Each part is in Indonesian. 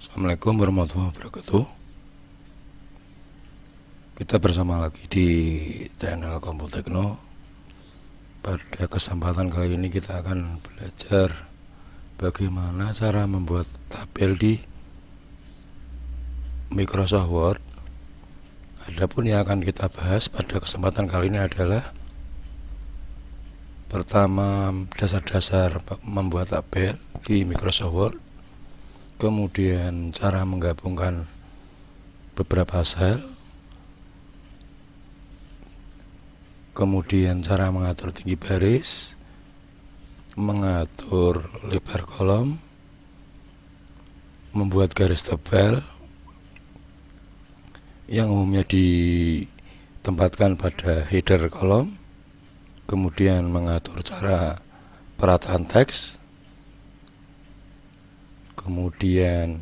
Assalamualaikum warahmatullahi wabarakatuh. Kita bersama lagi di channel Komputekno. Pada kesempatan kali ini kita akan belajar bagaimana cara membuat tabel di Microsoft Word. Adapun yang akan kita bahas pada kesempatan kali ini adalah pertama, dasar-dasar membuat tabel di Microsoft Word. Kemudian cara menggabungkan beberapa sel, kemudian cara mengatur tinggi baris, mengatur lebar kolom, membuat garis tebal yang umumnya ditempatkan pada header kolom, kemudian mengatur cara perataan teks, kemudian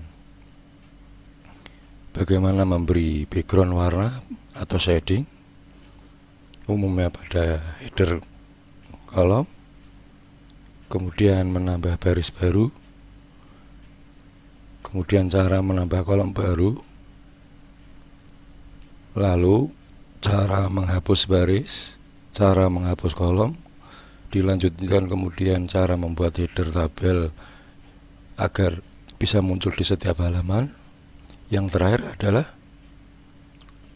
bagaimana memberi background warna atau shading umumnya pada header kolom, kemudian menambah baris baru, kemudian cara menambah kolom baru, lalu cara menghapus baris, cara menghapus kolom, dilanjutkan kemudian cara membuat header tabel agar bisa muncul di setiap halaman. Yang terakhir adalah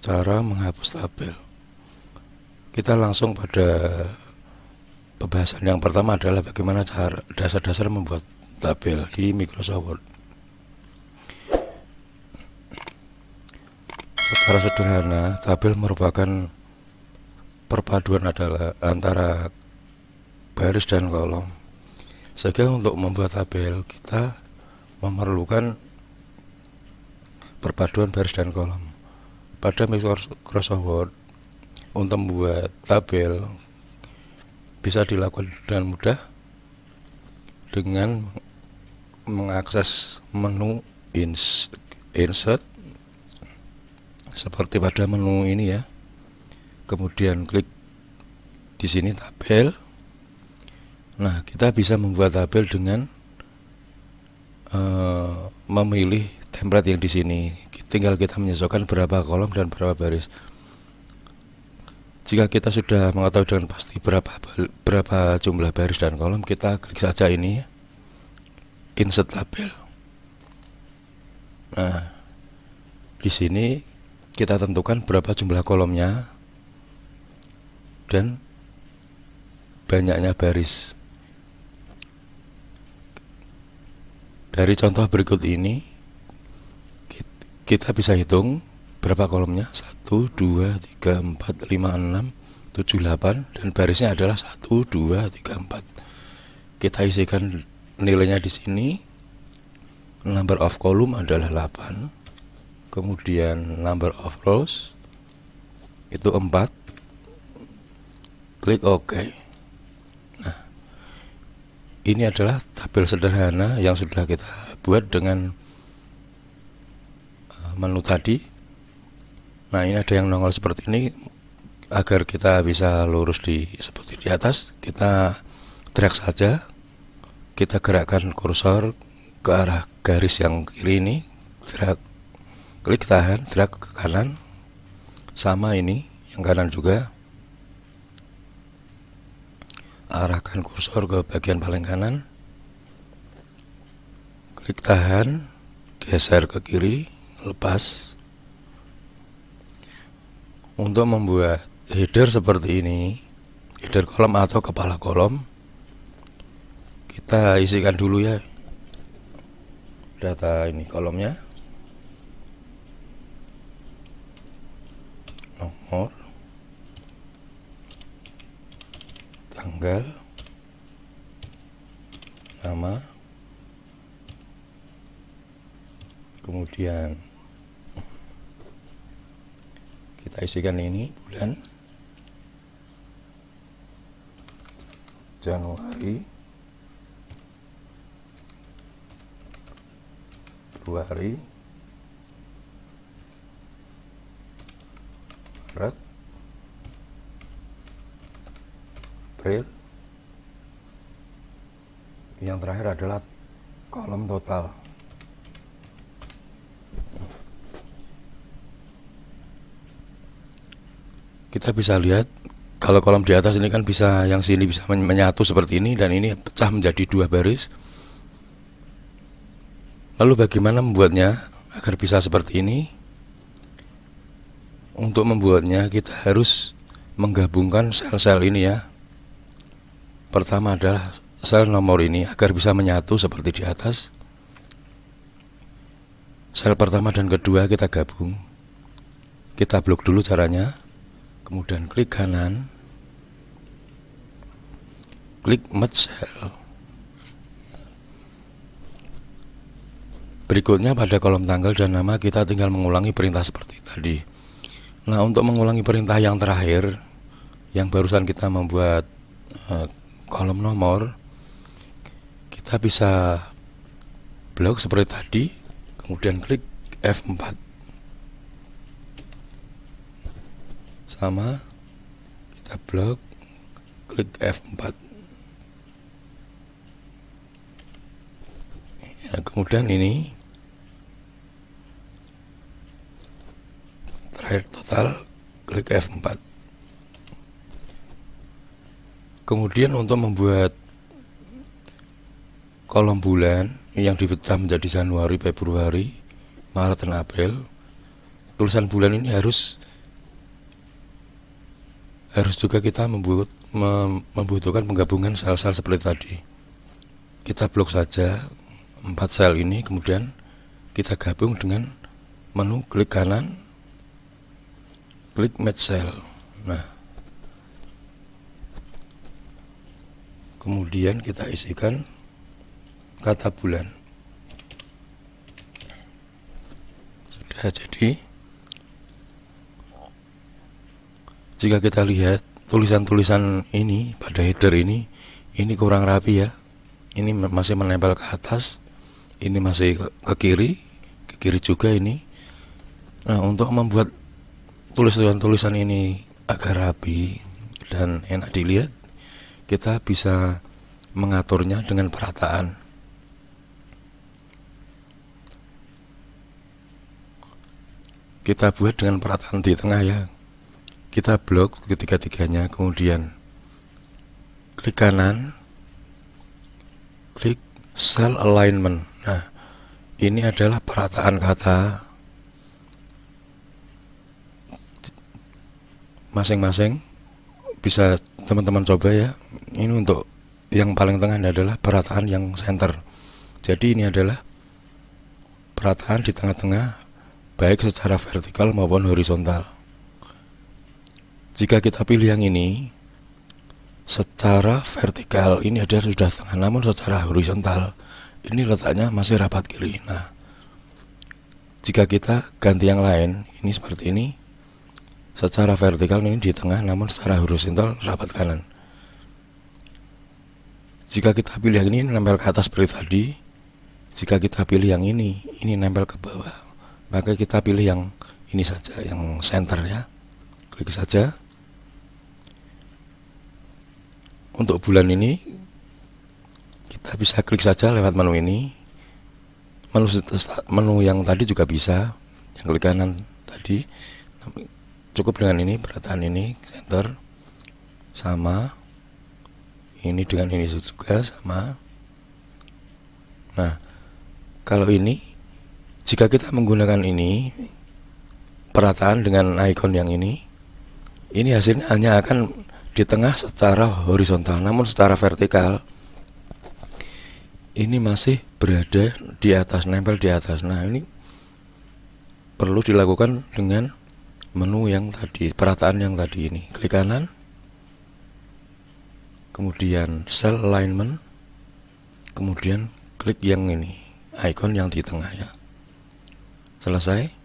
cara menghapus tabel. Kita langsung pada pembahasan yang pertama adalah bagaimana cara dasar-dasar membuat tabel di Microsoft Word. Secara sederhana, tabel merupakan perpaduan antara baris dan kolom. Sehingga untuk membuat tabel kita memerlukan perpaduan baris dan kolom. Pada Microsoft Word, untuk membuat tabel bisa dilakukan dengan mudah dengan mengakses menu insert seperti pada menu ini ya. Kemudian klik di sini tabel. Nah, kita bisa membuat tabel dengan memilih template yang di sini. Tinggal kita menyesuaikan berapa kolom dan berapa baris. Jika kita sudah mengetahui dengan pasti berapa jumlah baris dan kolom, kita klik saja ini insert tabel. Nah, di sini kita tentukan berapa jumlah kolomnya dan banyaknya baris. Dari contoh berikut ini kita bisa hitung berapa kolomnya, 1, 2, 3, 4, 5, 6, 7, 8, dan barisnya adalah 1, 2, 3, 4. Kita isikan nilainya di sini. Number of column adalah 8, kemudian number of rows itu 4. Klik OK. Nah, ini adalah tabel sederhana yang sudah kita buat dengan menu tadi. Nah, ini ada yang nongol seperti ini. Agar kita bisa lurus seperti di atas, kita drag saja. Kita gerakkan kursor ke arah garis yang kiri ini, drag, klik tahan, drag ke kanan. Sama ini, yang kanan juga. Arahkan kursor ke bagian paling kanan, klik tahan, geser ke kiri, lepas. Untuk membuat header seperti ini, header kolom atau kepala kolom, kita isikan dulu ya data ini kolomnya, nomor, tanggal, nama, kemudian kita isikan ini bulan, Januari, Februari, Maret, April. Yang terakhir adalah kolom total. kita bisa lihat kalau kolom di atas ini kan bisa, yang sini bisa menyatu seperti ini, dan ini pecah menjadi 2 baris. Lalu bagaimana membuatnya agar bisa seperti ini? Untuk membuatnya kita harus menggabungkan sel-sel ini ya. Pertama adalah sel nomor ini agar bisa menyatu seperti di atas. Sel pertama dan kedua kita gabung. Kita blok dulu caranya. Kemudian klik kanan, klik merge cell. Berikutnya pada kolom tanggal dan nama kita tinggal mengulangi perintah seperti tadi. Nah, untuk mengulangi perintah yang terakhir, yang barusan kita membuat kolom nomor, kita bisa blok seperti tadi, kemudian klik F4. Sama, kita blok, klik F4. Ya, kemudian ini terakhir total, klik F4. Kemudian untuk membuat kolom bulan yang dipecah menjadi Januari, Februari, Maret, dan April, tulisan bulan ini harus juga kita membutuhkan penggabungan sel-sel seperti tadi. Kita blok saja 4 sel ini, kemudian kita gabung dengan menu klik kanan, klik match cell. Nah, kemudian kita isikan kata bulan. Sudah jadi. Jika kita lihat tulisan-tulisan ini pada header ini kurang rapi ya. Ini masih menempel ke atas, ini masih ke kiri juga ini. Nah, untuk membuat tulisan-tulisan ini agak rapi dan enak dilihat, kita bisa mengaturnya dengan perataan. Kita buat dengan perataan di tengah ya. Kita blok ketiga-tiganya, kemudian klik kanan, klik cell alignment. Nah, ini adalah perataan kata masing-masing. Bisa teman-teman coba ya. Ini untuk yang paling tengah adalah perataan yang center. Jadi ini adalah perataan di tengah-tengah, baik secara vertikal maupun horizontal. Jika kita pilih yang ini, secara vertikal ini ada sudah tengah, namun secara horizontal ini letaknya masih rapat kiri. Nah, jika kita ganti yang lain, ini seperti ini, secara vertikal ini di tengah, namun secara horizontal rapat kanan. Jika kita pilih yang ini nempel ke atas seperti tadi. Jika kita pilih yang ini nempel ke bawah, maka kita pilih yang ini saja, yang center ya. Klik saja. Untuk bulan ini kita bisa klik saja lewat menu ini. Menu yang tadi juga bisa, yang klik kanan tadi. Cukup dengan ini, perataan ini center sama, ini dengan ini juga sama. Nah, kalau ini, jika kita menggunakan ini perataan dengan icon yang ini hasilnya hanya akan di tengah secara horizontal, namun secara vertikal ini masih berada di atas, nempel di atas. Nah, ini perlu dilakukan dengan menu yang tadi, perataan yang tadi ini. Klik kanan, kemudian cell alignment, kemudian klik yang ini, icon yang di tengah ya. Selesai.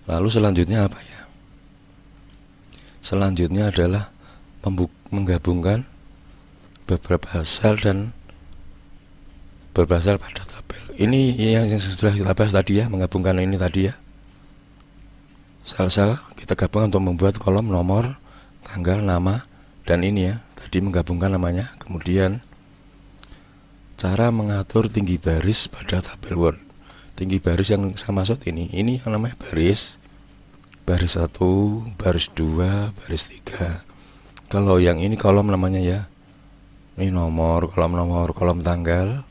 Lalu selanjutnya apa ya? Selanjutnya adalah menggabungkan beberapa sel dan beberapa sel pada tabel. Ini yang sudah kita bahas tadi ya, menggabungkan ini tadi ya. Sel-sel kita gabungkan untuk membuat kolom nomor, tanggal, nama, dan ini ya. Tadi menggabungkan namanya. Kemudian cara mengatur tinggi baris pada tabel Word. Tinggi baris yang saya maksud ini yang namanya baris 1, baris 2, baris 3. Kalau yang ini kolom namanya ya. Ini nomor, kolom tanggal,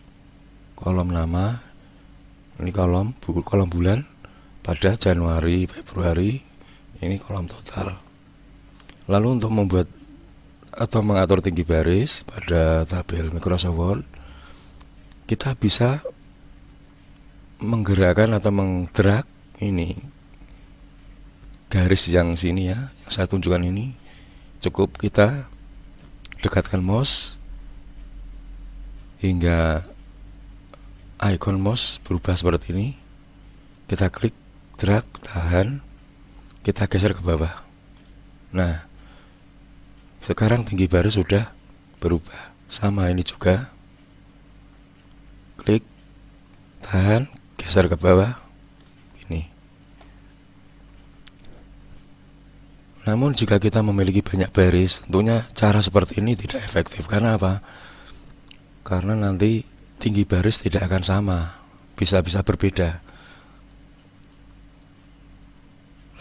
kolom nama. Ini kolom bulan pada Januari, Februari. Ini kolom total. Lalu untuk membuat atau mengatur tinggi baris pada tabel Microsoft Word, kita bisa menggerakkan atau mengdrag ini garis yang sini ya, yang saya tunjukkan ini. Cukup kita dekatkan mouse hingga icon mouse berubah seperti ini. Kita klik, drag, tahan, kita geser ke bawah. Nah, sekarang tinggi baris sudah berubah. Sama ini juga, klik, tahan, geser ke bawah. Ini. Namun jika kita memiliki banyak baris, tentunya cara seperti ini tidak efektif. Karena apa? Karena nanti tinggi baris tidak akan sama, bisa berbeda.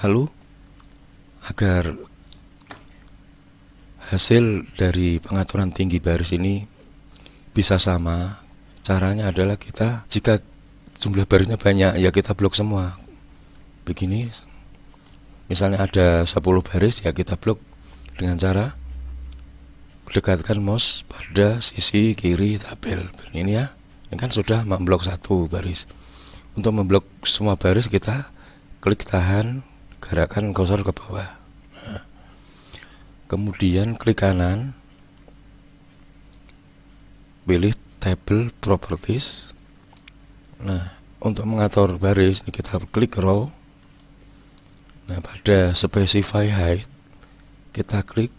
Lalu agar hasil dari pengaturan tinggi baris ini bisa sama, caranya adalah kita, jika jumlah barisnya banyak, ya kita blok semua. Begini, misalnya ada 10 baris, ya kita blok dengan cara dekatkan mouse pada sisi kiri tabel. Ini ya, ini kan sudah memblok 1 baris. Untuk memblok semua baris, kita klik, tahan, gerakkan kursor ke bawah. Nah, kemudian klik kanan, pilih table properties. Nah, untuk mengatur baris, ini kita klik row. Nah, pada specify height, kita klik,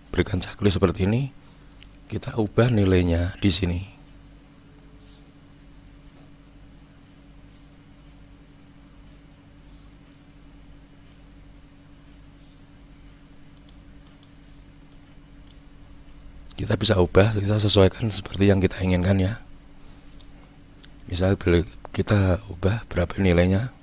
berikan checklist seperti ini, kita ubah nilainya di sini. Kita bisa ubah, kita sesuaikan seperti yang kita inginkan ya. Misal kita ubah berapa nilainya.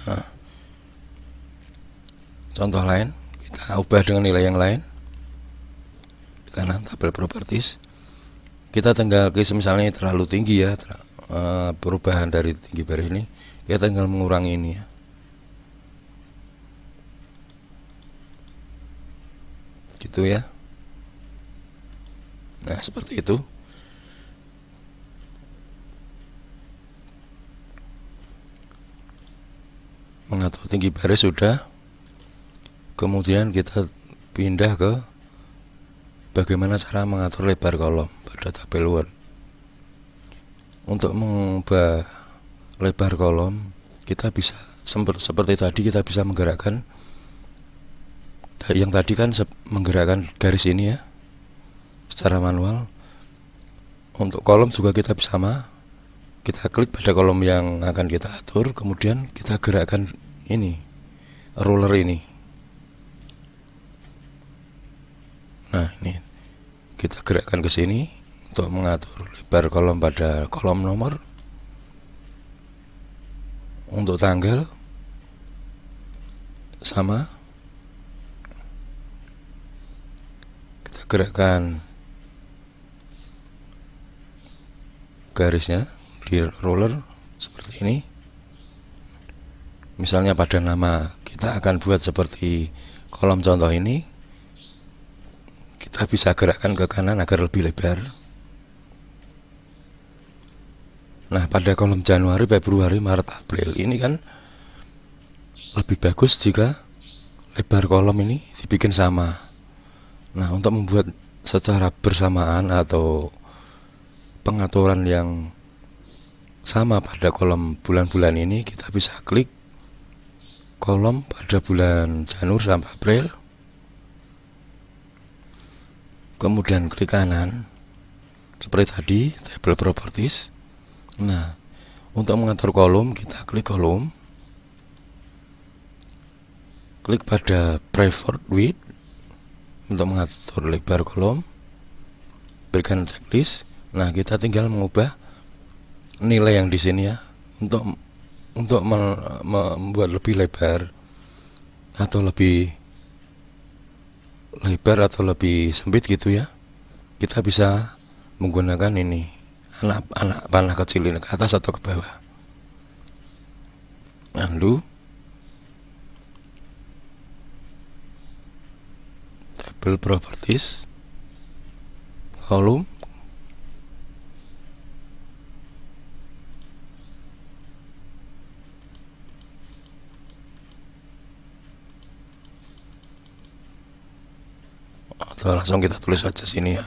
Nah, contoh lain, kita ubah dengan nilai yang lain. Di kanan tabel properties, kita tinggal misalnya terlalu tinggi ya, perubahan dari tinggi baris ini, kita tinggal mengurangi ini ya. Gitu ya. Nah, seperti itu. Mengatur tinggi baris sudah. Kemudian kita pindah ke bagaimana cara mengatur lebar kolom pada tabel Word. Untuk mengubah lebar kolom, kita bisa seperti tadi, kita bisa menggerakkan yang tadi kan menggerakkan garis ini ya secara manual. Untuk kolom juga kita bisa kita klik pada kolom yang akan kita atur, kemudian kita gerakkan ini ruler ini. Nah, ini kita gerakkan ke sini untuk mengatur lebar kolom pada kolom nomor. Untuk tanggal sama, kita gerakkan garisnya di ruler seperti ini. Misalnya pada nama, kita akan buat seperti kolom contoh ini, kita bisa gerakkan ke kanan agar lebih lebar. Nah, pada kolom Januari, Februari, Maret, April ini kan lebih bagus jika lebar kolom ini dibikin sama. Nah, untuk membuat secara bersamaan atau pengaturan yang Sama pada kolom bulan-bulan ini kita bisa klik kolom pada bulan Januari sampai April, kemudian klik kanan seperti tadi, table properties. Nah, untuk mengatur kolom kita klik kolom, klik pada preferred width untuk mengatur lebar kolom, berikan checklist. Nah, kita tinggal mengubah nilai yang di sini ya, untuk membuat lebih lebar atau lebih sempit gitu ya. Kita bisa menggunakan ini anak panah kecil ini ke atas atau ke bawah. Lalu table properties, kolom, atau langsung kita tulis saja sini ya,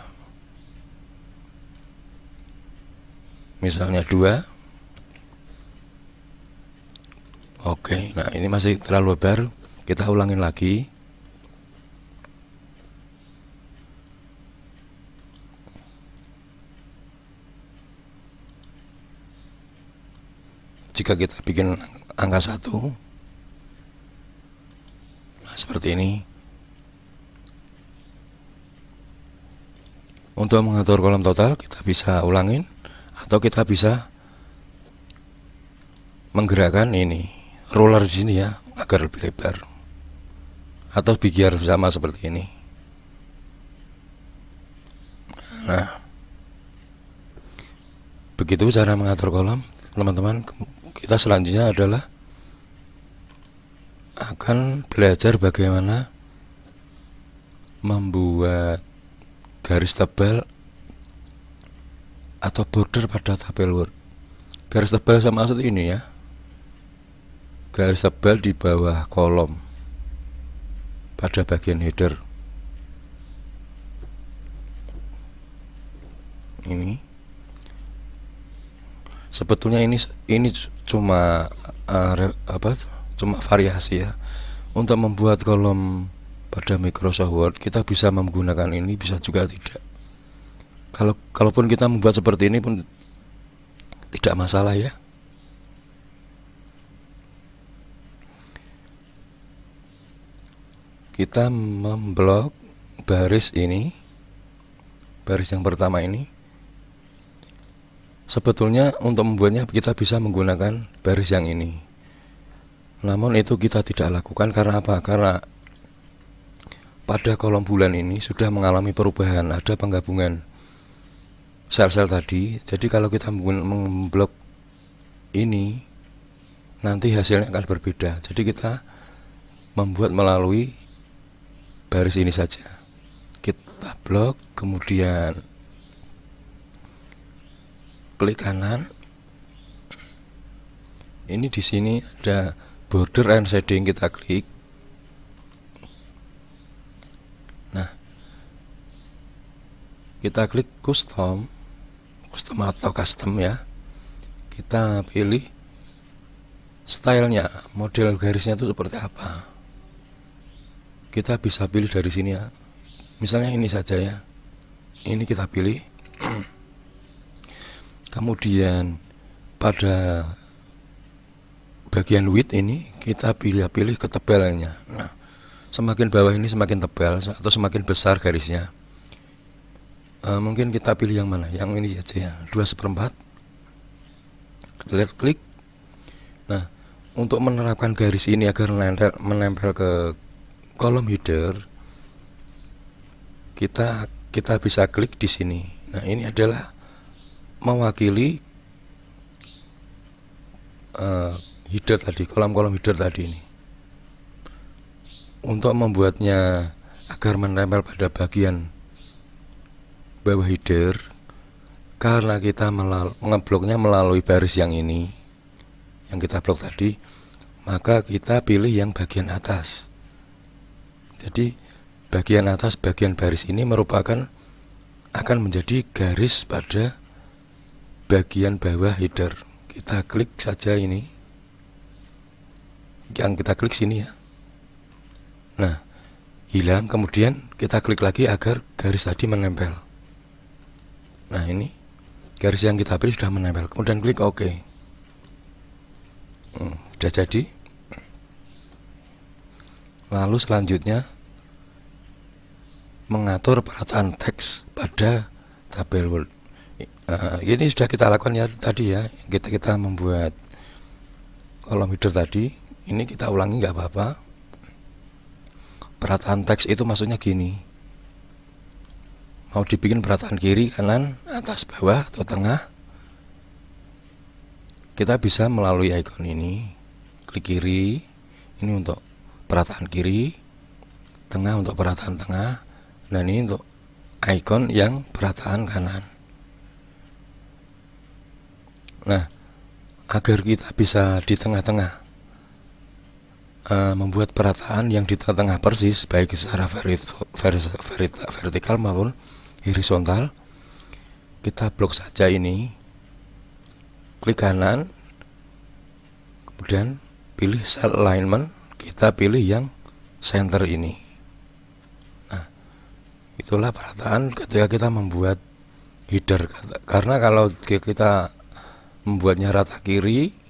misalnya 2. Oke, nah ini masih terlalu lebar, kita ulangin lagi. Jika kita bikin angka 1, nah seperti ini. Untuk mengatur kolom total kita bisa ulangin, atau kita bisa menggerakkan ini roller di sini ya agar lebih lebar, atau biar sama seperti ini. Nah, begitu cara mengatur kolom, teman-teman. Kita selanjutnya adalah akan belajar bagaimana membuat garis tebal atau border pada tabel Word. Garis tebal sama maksud ini ya, garis tebal di bawah kolom pada bagian header ini. Sebetulnya ini cuma cuma variasi ya. Untuk membuat kolom pada Microsoft Word kita bisa menggunakan ini, bisa juga tidak. Kalaupun kita membuat seperti ini pun tidak masalah ya. Kita memblok baris ini, baris yang pertama ini. Sebetulnya untuk membuatnya kita bisa menggunakan baris yang ini, namun itu kita tidak lakukan. Karena apa? Karena pada kolom bulan ini sudah mengalami perubahan, ada penggabungan sel-sel tadi. Jadi kalau kita memblok ini, nanti hasilnya akan berbeda. Jadi kita membuat melalui baris ini saja. Kita blok, kemudian klik kanan. Ini di sini ada border and shading, kita klik. Nah, kita klik custom atau custom ya. Kita pilih stylenya, model garisnya itu seperti apa. Kita bisa pilih dari sini ya. Misalnya ini saja ya. Ini kita pilih. Kemudian pada bagian width ini kita pilih ketebalannya. Nah, semakin bawah ini semakin tebal atau semakin besar garisnya. Mungkin kita pilih yang mana? Yang ini saja ya, 2/4. Lihat klik. Nah, untuk menerapkan garis ini agar menempel ke kolom header, kita bisa klik di sini. Nah, ini adalah mewakili header tadi, kolom header tadi ini. Untuk membuatnya agar menempel pada bagian bawah header, karena kita ngebloknya melalui baris yang ini, yang kita blok tadi, maka kita pilih yang bagian atas. Jadi bagian atas, bagian baris ini merupakan akan menjadi garis pada bagian bawah header. kita klik saja ini, yang kita klik sini ya. Nah, hilang, kemudian kita klik lagi agar garis tadi menempel. Nah, ini garis yang kita pilih sudah menempel, kemudian klik OK. Sudah jadi. Lalu selanjutnya mengatur perataan teks pada tabel Word. Ini sudah kita lakukan ya tadi ya, kita membuat kolom header tadi. Ini kita ulangi nggak apa-apa. Perataan teks itu maksudnya gini, mau dibikin perataan kiri, kanan, atas, bawah, atau tengah, kita bisa melalui ikon ini. Klik kiri, ini untuk perataan kiri, tengah untuk perataan tengah, dan ini untuk ikon yang perataan kanan. Nah, agar kita bisa di tengah-tengah membuat perataan yang di tengah-tengah persis, baik secara vertikal maupun horizontal, kita blok saja ini, klik kanan, kemudian pilih cell alignment, kita pilih yang center ini. Nah, itulah perataan ketika kita membuat header. Karena kalau kita membuatnya rata kiri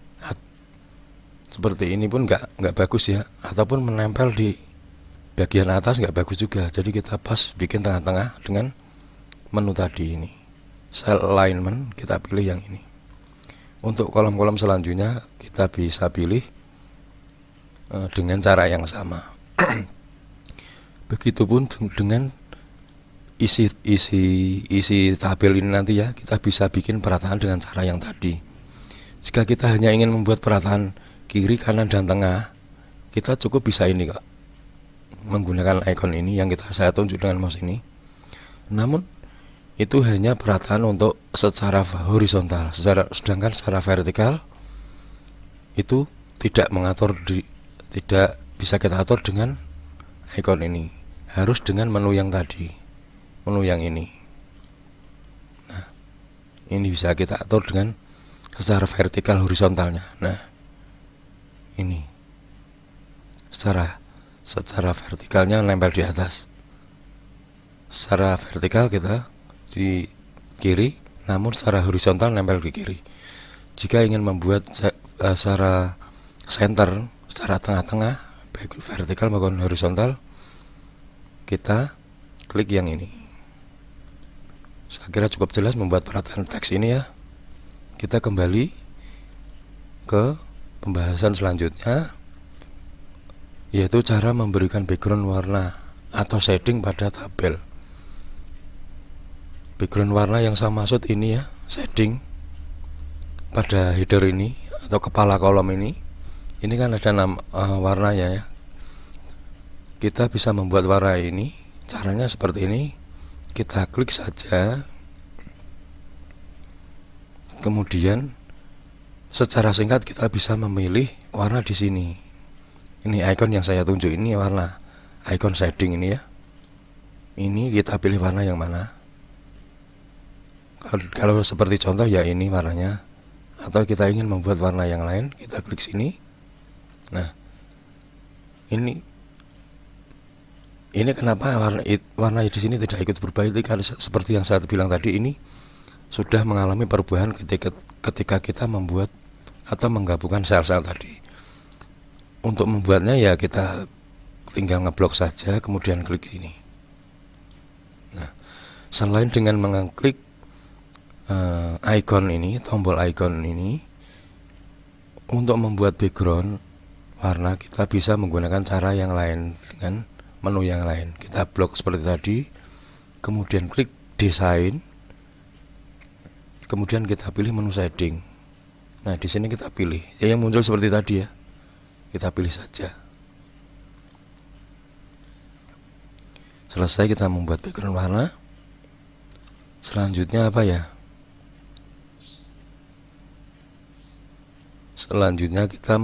seperti ini pun nggak bagus ya, ataupun menempel di bagian atas nggak bagus juga. Jadi kita pas bikin tengah-tengah dengan menu tadi ini, cell alignment, kita pilih yang ini. Untuk kolom-kolom selanjutnya kita bisa pilih dengan cara yang sama. Begitupun dengan isi tabel ini nanti ya, kita bisa bikin perataan dengan cara yang tadi. Jika kita hanya ingin membuat perataan kiri, kanan, dan tengah, kita cukup bisa ini kok, menggunakan icon ini yang saya tunjuk dengan mouse ini. Namun itu hanya perataan untuk secara horizontal, sedangkan secara vertikal itu tidak bisa kita atur dengan icon ini, harus dengan menu yang tadi, menu yang ini. Nah, ini bisa kita atur dengan secara vertikal horizontalnya. Nah, ini secara vertikalnya nempel di atas, secara vertikal kita di kiri, namun secara horizontal nempel di kiri. Jika ingin membuat secara center, secara tengah-tengah, baik vertikal maupun horizontal, kita klik yang ini. Saya kira cukup jelas membuat perataan teks ini ya. Kita kembali ke pembahasan selanjutnya, yaitu cara memberikan background warna atau shading pada tabel. Background warna yang saya maksud ini ya, shading pada header ini atau kepala kolom ini kan ada warnanya ya. Kita bisa membuat warna ini, caranya seperti ini. Kita klik saja, kemudian secara singkat kita bisa memilih warna di sini. Ini icon yang saya tunjuk ini warna, icon shading ini ya. Ini kita pilih warna yang mana. Kalau seperti contoh ya ini warnanya. Atau kita ingin membuat warna yang lain, kita klik sini. Nah, ini kenapa warna di sini tidak ikut berubah, itu karena seperti yang saya bilang tadi, ini sudah mengalami perubahan ketika kita membuat atau menggabungkan sel-sel tadi. Untuk membuatnya ya kita tinggal ngeblok saja, kemudian klik ini. Nah, selain dengan mengklik icon ini, tombol icon ini, untuk membuat background warna kita bisa menggunakan cara yang lain dengan menu yang lain. Kita blok seperti tadi, kemudian klik desain, kemudian kita pilih menu shading. Nah, di sini kita pilih yang muncul seperti tadi ya. Kita pilih saja. Selesai kita membuat background warna. Selanjutnya apa ya? Selanjutnya kita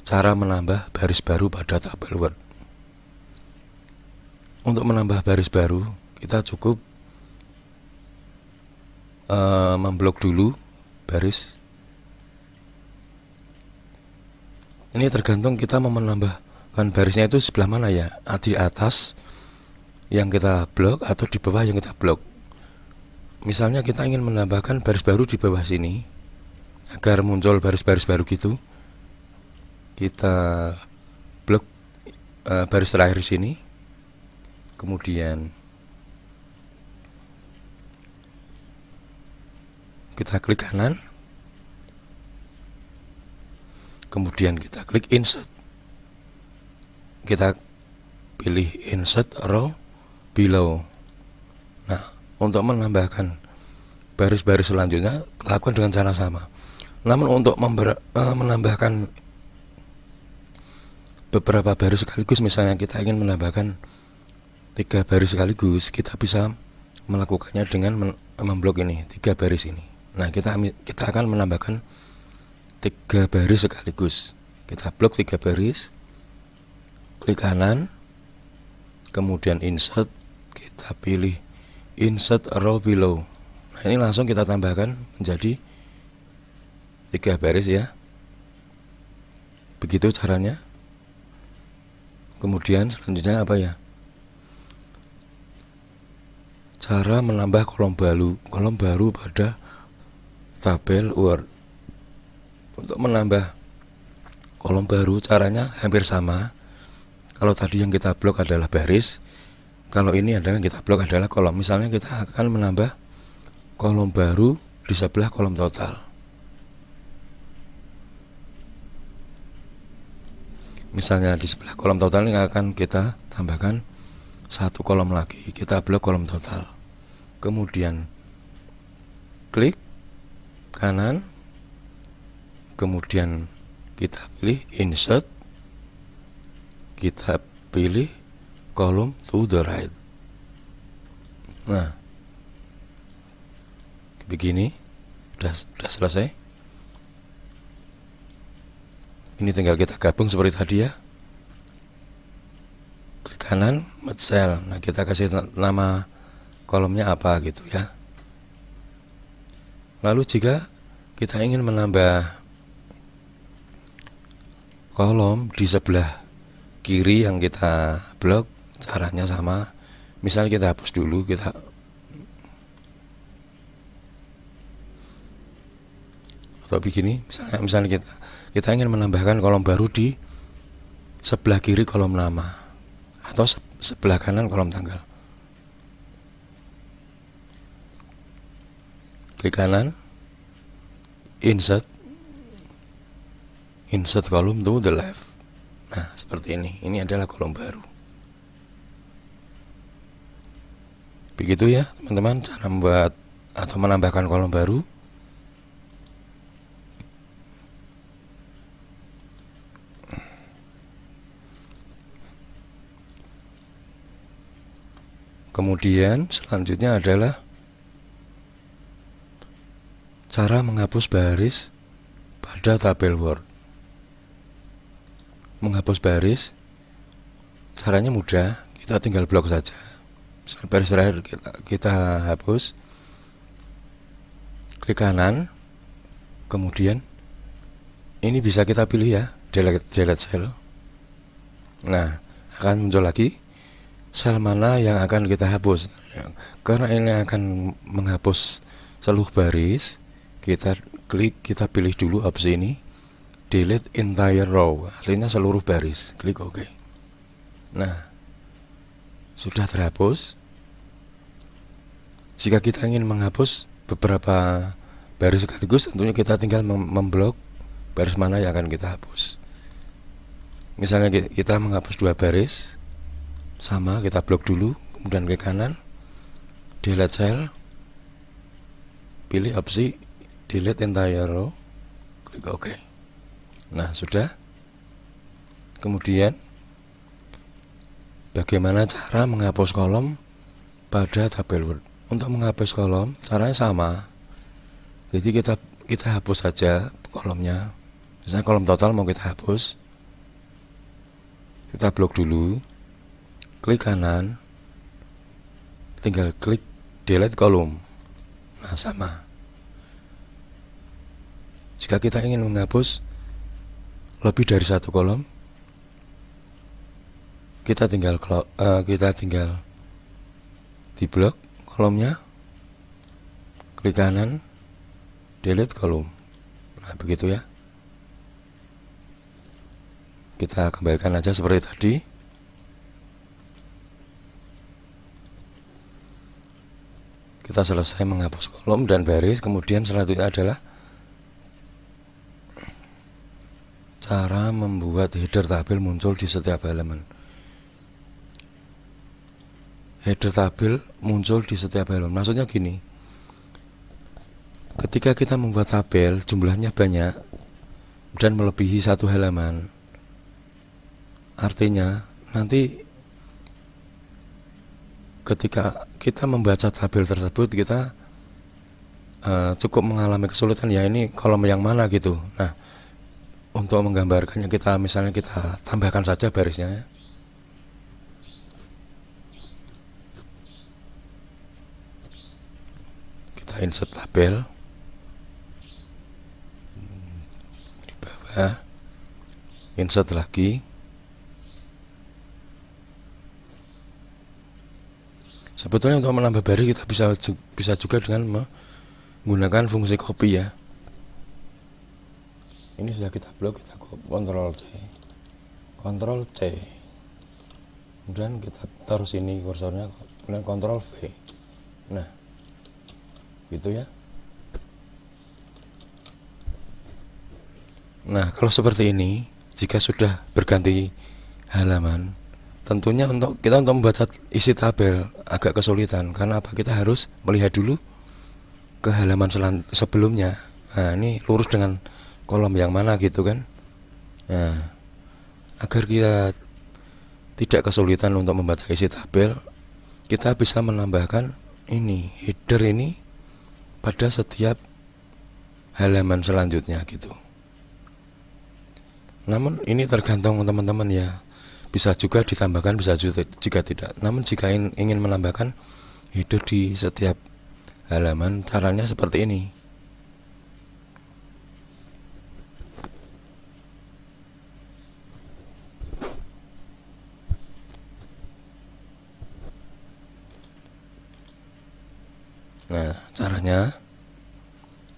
cara menambah baris baru pada tabel Word. Untuk menambah baris baru, kita cukup memblok dulu baris. Ini tergantung kita mau menambahkan barisnya itu sebelah mana ya, di atas yang kita blok atau di bawah yang kita blok. Misalnya kita ingin menambahkan baris baru di bawah sini agar muncul baris-baris baru gitu, kita blok baris terakhir sini, kemudian kita klik kanan, kemudian kita klik insert, kita pilih insert row below. Nah, untuk menambahkan baris-baris selanjutnya lakukan dengan cara sama. Namun untuk menambahkan beberapa baris sekaligus, misalnya kita ingin menambahkan 3 baris sekaligus, kita bisa melakukannya dengan memblok ini 3 baris ini. Nah, kita akan menambahkan 3 baris sekaligus. Kita blok 3 baris, klik kanan, kemudian insert, kita pilih insert row below. Nah, ini langsung kita tambahkan menjadi 3 baris ya. Begitu caranya. Kemudian selanjutnya apa ya? Cara menambah kolom baru pada tabel Word. Untuk menambah kolom baru caranya hampir sama. Kalau tadi yang kita blok adalah baris, kalau ini adalah yang kita blok adalah kolom. Misalnya kita akan menambah kolom baru di sebelah kolom total. Misalnya di sebelah kolom total ini akan kita tambahkan 1 kolom lagi. Kita blok kolom total. Kemudian klik kanan, kemudian kita pilih insert, kita pilih column to the right. Nah, begini sudah selesai. Ini tinggal kita gabung seperti tadi ya. Klik kanan, merge cell. Nah, kita kasih nama kolomnya apa gitu ya. Lalu jika kita ingin menambah kolom di sebelah kiri yang kita blok, caranya sama. Misalnya kita hapus dulu, atau begini, misalnya kita ingin menambahkan kolom baru di sebelah kiri kolom nama atau sebelah kanan kolom tanggal. Klik kanan, insert column to the left. Nah, seperti ini. Ini adalah kolom baru. Begitu ya, teman-teman, cara membuat atau menambahkan kolom baru. Kemudian selanjutnya adalah cara menghapus baris pada tabel Word. Menghapus baris caranya mudah, kita tinggal blok saja. Misal baris terakhir kita hapus, klik kanan, kemudian ini bisa kita pilih ya, delete cell. Nah, akan muncul lagi sel mana yang akan kita hapus. Karena ini akan menghapus seluruh baris, kita pilih dulu opsi ini, delete entire row, artinya seluruh baris. Klik OK. Nah, sudah terhapus. Jika kita ingin menghapus beberapa baris sekaligus, tentunya kita tinggal memblok baris mana yang akan kita hapus. Misalnya kita menghapus 2 baris, sama, kita blok dulu, kemudian klik kanan, delete cell, pilih opsi delete entire row, klik OK. Nah, sudah. Kemudian bagaimana cara menghapus kolom pada tabel Word? Untuk menghapus kolom caranya sama. Jadi kita hapus saja kolomnya. Misalnya kolom total mau kita hapus, kita blok dulu, klik kanan, tinggal klik delete kolom. Nah, sama. Jika kita ingin menghapus lebih dari satu kolom, kita tinggal di blok kolomnya, klik kanan, delete kolom. Nah, begitu ya. Kita kembalikan aja seperti tadi. Kita selesai menghapus kolom dan baris. Kemudian selanjutnya adalah cara membuat header tabel muncul di setiap halaman. Header tabel muncul di setiap halaman. Maksudnya gini, ketika kita membuat tabel jumlahnya banyak dan melebihi satu halaman, artinya nanti ketika kita membaca tabel tersebut, kita cukup mengalami kesulitan, ya ini kolom yang mana gitu. Nah, untuk menggambarkannya, misalnya kita tambahkan saja barisnya. Kita insert tabel di bawah, insert lagi. Sebetulnya untuk menambah baris kita bisa juga dengan menggunakan fungsi copy ya. Ini sudah kita blok, kita Ctrl C, kemudian kita taruh sini kursornya, kemudian Ctrl V. Nah, gitu ya. Nah, kalau seperti ini, jika sudah berganti halaman, tentunya untuk membaca isi tabel agak kesulitan. Karena apa? Kita harus melihat dulu ke halaman sebelumnya. Nah, ini lurus dengan kolom yang mana gitu kan. Nah, agar kita tidak kesulitan untuk membaca isi tabel, kita bisa menambahkan ini, header ini pada setiap halaman selanjutnya gitu. Namun ini tergantung teman-teman ya. Bisa juga ditambahkan, bisa juga tidak. Namun jika ingin menambahkan header di setiap halaman, caranya seperti ini. Nah, caranya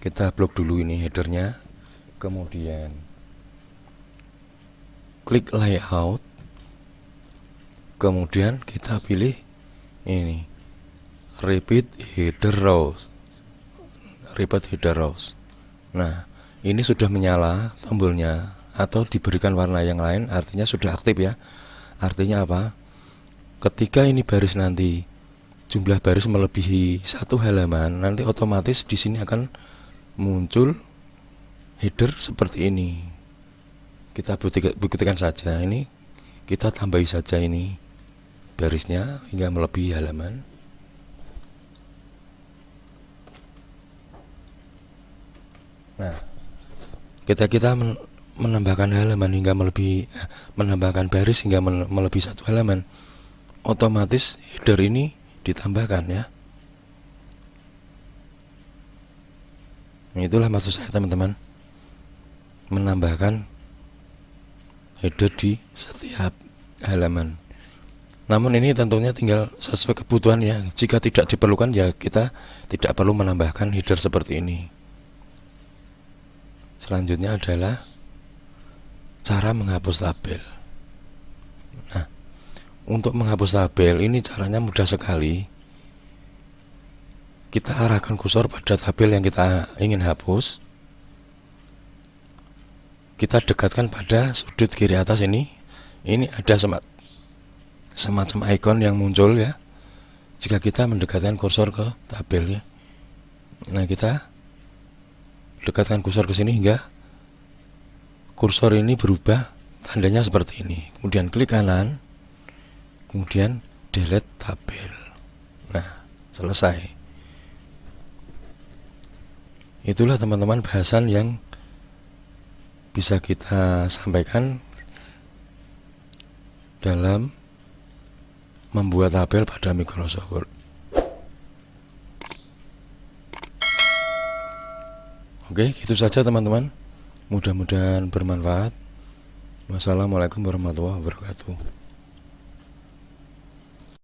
kita blok dulu ini headernya, kemudian klik layout, kemudian kita pilih ini, repeat header rows. Nah, ini sudah menyala tombolnya atau diberikan warna yang lain, artinya sudah aktif ya. Artinya apa? Ketika ini baris nanti jumlah baris melebihi satu halaman, nanti otomatis di sini akan muncul header seperti ini. Kita buktikan saja, ini kita tambahi saja ini barisnya hingga melebihi halaman. Nah, kita menambahkan halaman hingga menambahkan baris hingga melebihi satu halaman, otomatis header ini ditambahkan ya. Nah, itulah maksud saya teman-teman, menambahkan header di setiap halaman. Namun ini tentunya tinggal sesuai kebutuhan ya. Jika tidak diperlukan ya kita tidak perlu menambahkan header seperti ini. Selanjutnya adalah cara menghapus tabel. Nah, untuk menghapus tabel ini caranya mudah sekali. Kita arahkan kursor pada tabel yang kita ingin hapus. Kita dekatkan pada sudut kiri atas ini. Ini ada semacam ikon yang muncul ya, jika kita mendekatkan kursor ke tabel ya. Nah, kita dekatkan kursor ke sini hingga kursor ini berubah tandanya seperti ini. Kemudian klik kanan, kemudian delete tabel. Nah, selesai. Itulah teman-teman bahasan yang bisa kita sampaikan dalam membuat tabel pada Microsoft Word. Oke, gitu saja teman-teman. Mudah-mudahan bermanfaat. Wassalamualaikum warahmatullahi wabarakatuh.